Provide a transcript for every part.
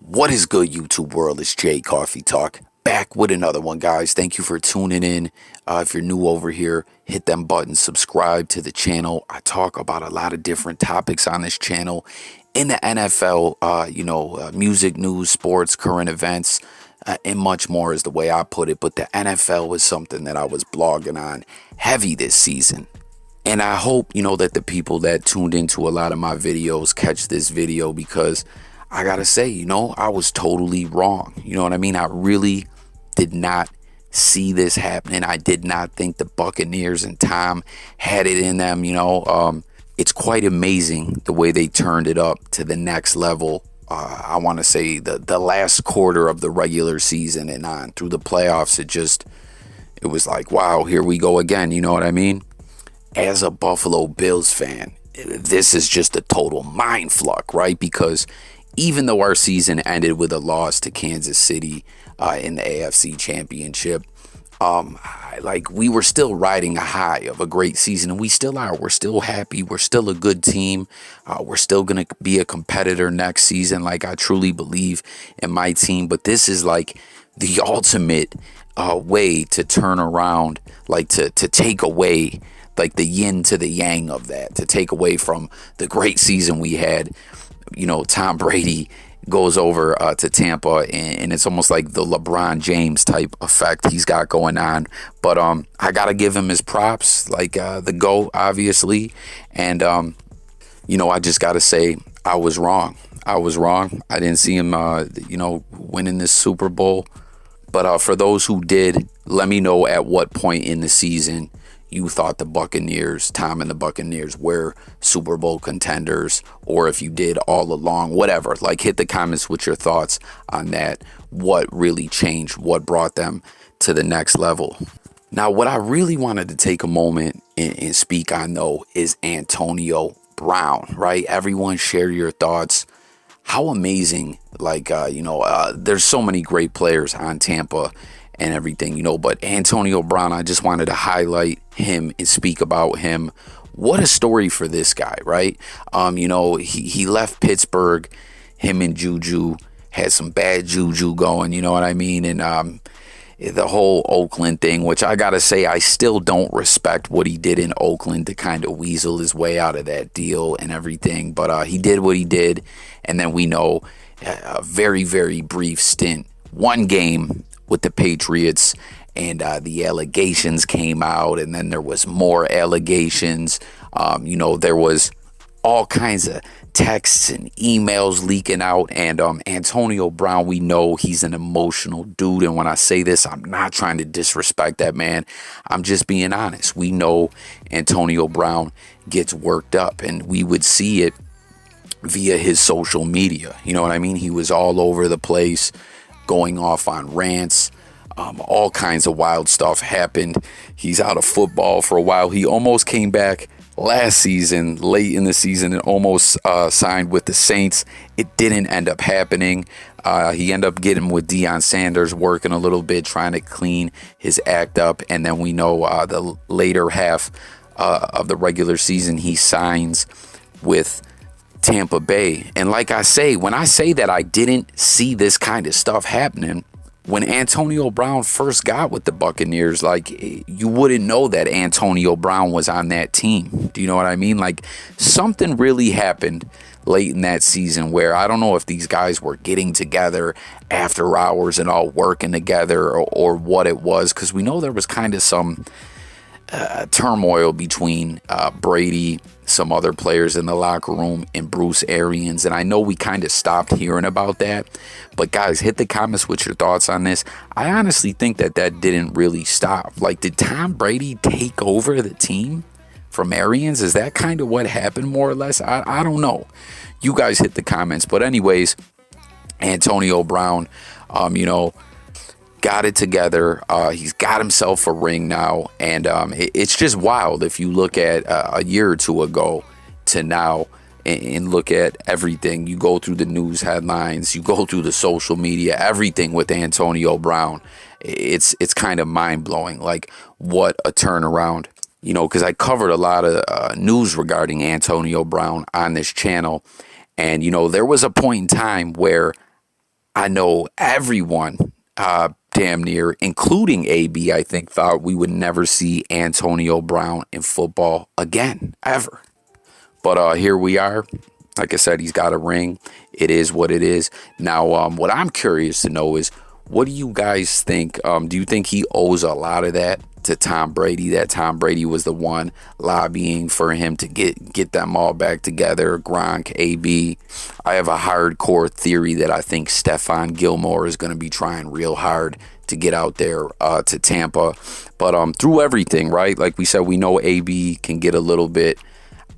What is good, YouTube world? It's Jay Coffee Talk back with another one, guys. Thank you for tuning in. If you're new over here, hit them buttons, subscribe to the channel. I talk about a lot of different topics on this channel in the NFL, music, news, sports, current events, and much more is the way I put it. But the NFL was something that I was blogging on heavy this season. And I hope, that the people that tuned into a lot of my videos catch this video because I gotta say, I was totally wrong. You know what I mean? I really did not see this happening. I did not think the Buccaneers and Tom had it in them. It's quite amazing the way they turned it up to the next level. I want to say the last quarter of the regular season and on through the playoffs. It was like, wow, here we go again. You know what I mean? As a Buffalo Bills fan, this is just a total mind fuck, right? Because even though our season ended with a loss to Kansas City in the AFC Championship, we were still riding a high of a great season, and we still are. We're still happy. We're still a good team. We're still going to be a competitor next season. Like, I truly believe in my team, but this is like the ultimate way to turn around, like to take away like the yin to the yang of that, to take away from the great season we had. Tom Brady goes over to Tampa, and it's almost like the LeBron James type effect he's got going on. But I gotta give him his props, like the GOAT, obviously. And I just gotta say I was wrong. I didn't see him, winning this Super Bowl. But for those who did, let me know at what point in the season you thought the Buccaneers, Tom and the Buccaneers, were Super Bowl contenders, or if you did all along, whatever. Like, hit the comments with your thoughts on that. What really changed? What brought them to the next level? Now, what I really wanted to take a moment and speak on, though, is Antonio Brown, right? Everyone share your thoughts. How amazing, there's so many great players on Tampa and everything, but Antonio Brown, I just wanted to highlight him and speak about him. What a story for this guy, right? He left Pittsburgh. Him and Juju had some bad juju going, you know what I mean? And the whole Oakland thing, which I gotta say, I still don't respect what he did in Oakland to kind of weasel his way out of that deal and everything. But he did what he did, and then we know a very, very brief stint, one game with the Patriots, and the allegations came out, and then there was more allegations. There was all kinds of texts and emails leaking out, and Antonio Brown, we know he's an emotional dude, and when I say this, I'm not trying to disrespect that man. I'm just being honest. We know Antonio Brown gets worked up, and we would see it via his social media. You know what I mean? He was all over the place, going off on rants. All kinds of wild stuff happened. He's out of football for a while. He almost came back last season, late in the season, and almost signed with the Saints. It didn't end up happening. He ended up getting with Deion Sanders, working a little bit, trying to clean his act up. And then we know the later half of the regular season, he signs with Tampa Bay. And like I say, when I say that I didn't see this kind of stuff happening, when Antonio Brown first got with the Buccaneers, you wouldn't know that Antonio Brown was on that team. Do you know what I mean? Like, something really happened late in that season where I don't know if these guys were getting together after hours and all working together, or what it was, because we know there was kind of some turmoil between Brady, some other players in the locker room, and Bruce Arians. And I know we kind of stopped hearing about that. But guys, hit the comments with your thoughts on this. I honestly think that didn't really stop. Like, did Tom Brady take over the team from Arians? Is that kind of what happened, more or less? I don't know. You guys hit the comments. But anyways, Antonio Brown, got it together. He's got himself a ring now, and it's just wild if you look at a year or two ago to now, and look at everything. You go through the news headlines, you go through the social media, everything with Antonio Brown. It's kind of mind blowing. Like, what a turnaround. Because I covered a lot of news regarding Antonio Brown on this channel, and there was a point in time where I know everyone, damn near, including AB, I think, thought we would never see Antonio Brown in football again, ever. But here we are. Like I said, he's got a ring. It is what it is. Now, what I'm curious to know is, what do you guys think? Do you think he owes a lot of that to Tom Brady? That Tom Brady was the one lobbying for him to get them all back together, Gronk, AB. I have a hardcore theory that I think Stephon Gilmore is going to be trying real hard to get out there to Tampa. But through everything, right? Like we said, we know AB can get a little bit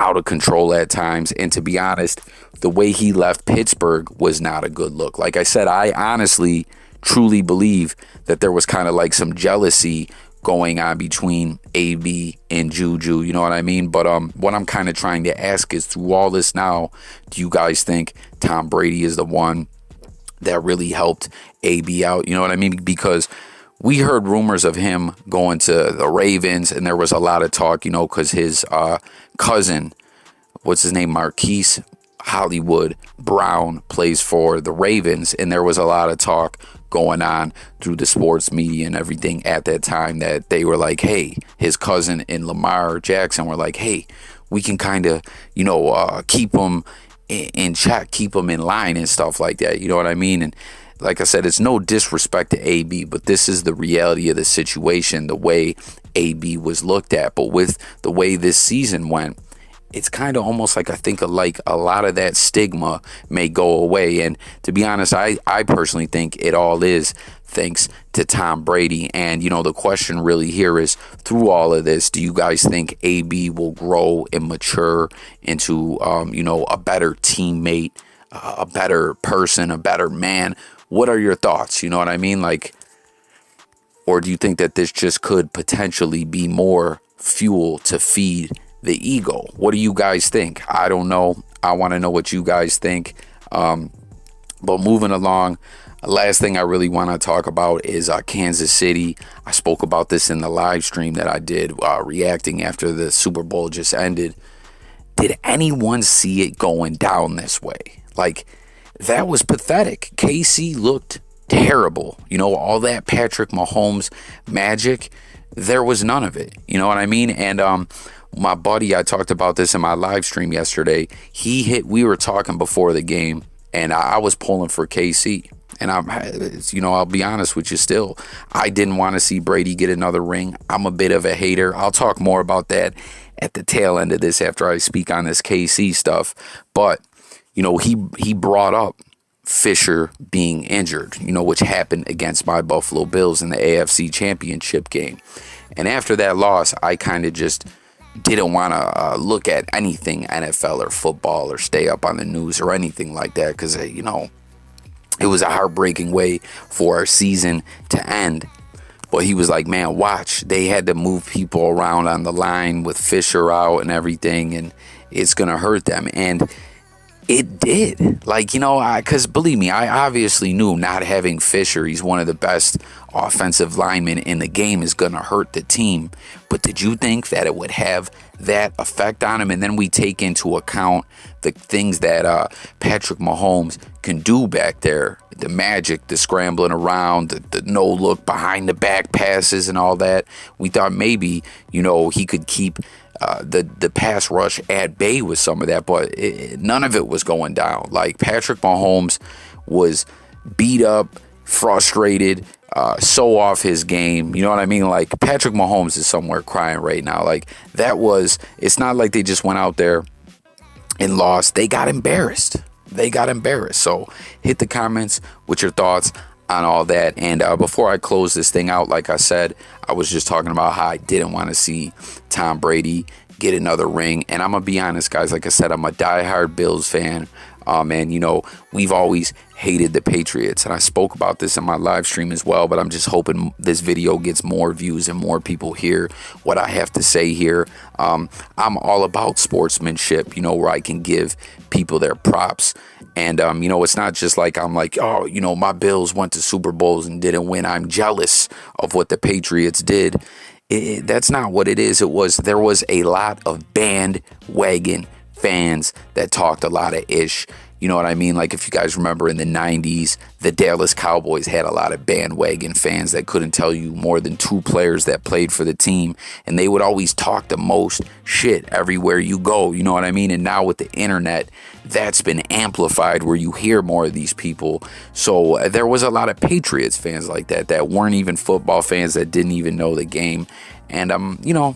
out of control at times, and to be honest, the way he left Pittsburgh was not a good look. Like I said, I honestly truly believe that there was kind of like some jealousy going on between AB and Juju, you know what I mean? But what I'm kind of trying to ask is, through all this now, do you guys think Tom Brady is the one that really helped AB out? You know what I mean? Because we heard rumors of him going to the Ravens, and there was a lot of talk, you know, because his cousin, what's his name, Marquise Hollywood Brown, plays for the Ravens, and there was a lot of talk going on through the sports media and everything at that time that they were like, hey, his cousin and Lamar Jackson were like, hey, we can kind of, you know, keep him in check, keep him in line and stuff like that. You know what I mean? And like I said, it's no disrespect to AB, but this is the reality of the situation, the way AB was looked at. But with the way this season went, it's kind of almost like, I think like a lot of that stigma may go away. And to be honest, I personally think it all is thanks to Tom Brady. And, you know, the question really here is, through all of this, do you guys think AB will grow and mature into, you know, a better teammate, a better person, a better man? What are your thoughts? You know what I mean? Like, or do you think that this just could potentially be more fuel to feed the ego? What do you guys think? I don't know. I want to know what you guys think. But moving along, last thing I really want to talk about is Kansas City. I spoke about this in the live stream that I did, reacting after the Super Bowl just ended. Did anyone see it going down this way? Like, that was pathetic. KC looked terrible. You know, all that Patrick Mahomes magic, there was none of it. You know what I mean? And my buddy, I talked about this in my live stream yesterday. We were talking before the game, and I was pulling for KC. And you know, I'll be honest with you still, I didn't want to see Brady get another ring. I'm a bit of a hater. I'll talk more about that at the tail end of this after I speak on this KC stuff. But you know, he brought up Fisher being injured, you know, which happened against my Buffalo Bills in the AFC Championship game. And after that loss, I kind of just didn't want to look at anything NFL or football or stay up on the news or anything like that, because, you know, it was a heartbreaking way for our season to end. But he was like, man, watch. They had to move people around on the line with Fisher out and everything, and it's going to hurt them. And it did. Like, you know, because believe me, I obviously knew not having Fisher, he's one of the best offensive linemen in the game, is going to hurt the team. But did you think that it would have that effect on him? And then we take into account the things that Patrick Mahomes can do back there, the magic, the scrambling around, the no-look behind the back passes and all that. We thought maybe, you know, he could keep the pass rush at bay with some of that, but none of it was going down. Like, Patrick Mahomes was beat up, frustrated, so off his game. You know what I mean? Like, Patrick Mahomes is somewhere crying right now. Like, it's not like they just went out there and lost. They got embarrassed. So hit the comments with your thoughts on all that. And before I close this thing out, like I said, I was just talking about how I didn't want to see Tom Brady get another ring. And I'm going to be honest, guys. Like I said, I'm a diehard Bills fan. And, you know, we've always hated the Patriots. And I spoke about this in my live stream as well. But I'm just hoping this video gets more views and more people hear what I have to say here. I'm all about sportsmanship, you know, where I can give people their props. And, you know, it's not just like I'm like, oh, you know, my Bills went to Super Bowls and didn't win. I'm jealous of what the Patriots did. That's not what it is. There was a lot of bandwagon fans that talked a lot of ish. You know what I mean? Like if you guys remember in the 90s, the Dallas Cowboys had a lot of bandwagon fans that couldn't tell you more than 2 players that played for the team. And they would always talk the most shit everywhere you go. You know what I mean? And now with the internet, that's been amplified where you hear more of these people. So there was a lot of Patriots fans like that weren't even football fans, that didn't even know the game. And, you know,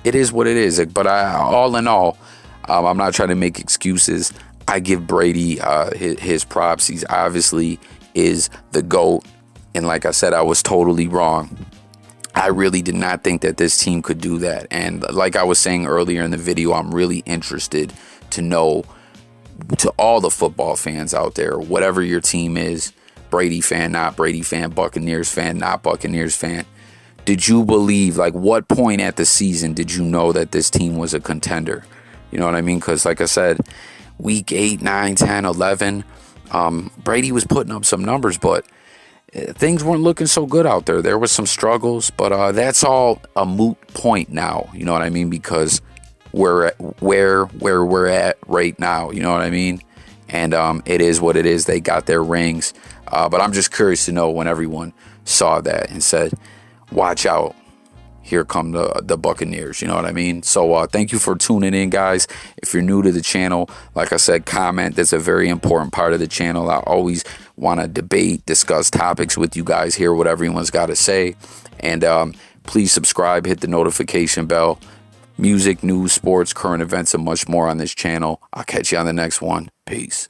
it is what it is. But all in all, I'm not trying to make excuses. I give Brady his props. He's obviously is the GOAT. And like I said, I was totally wrong. I really did not think that this team could do that. And like I was saying earlier in the video, I'm really interested to know, to all the football fans out there, whatever your team is, Brady fan, not Brady fan, Buccaneers fan, not Buccaneers fan, did you believe, like what point at the season did you know that this team was a contender? You know what I mean? Because like I said, week 8, 9, 10, 11, Brady was putting up some numbers, but things weren't looking so good out there. There was some struggles, but that's all a moot point now. You know what I mean? Because we're at where we're at right now. You know what I mean? And it is what it is. They got their rings. But I'm just curious to know when everyone saw that and said, watch out. Here come the Buccaneers. You know what I mean? So thank you for tuning in, guys. If you're new to the channel, like I said, comment. That's a very important part of the channel. I always want to debate, discuss topics with you guys, hear what everyone's got to say. And please subscribe, hit the notification bell. Music, news, sports, current events, and much more on this channel. I'll catch you on the next one. Peace.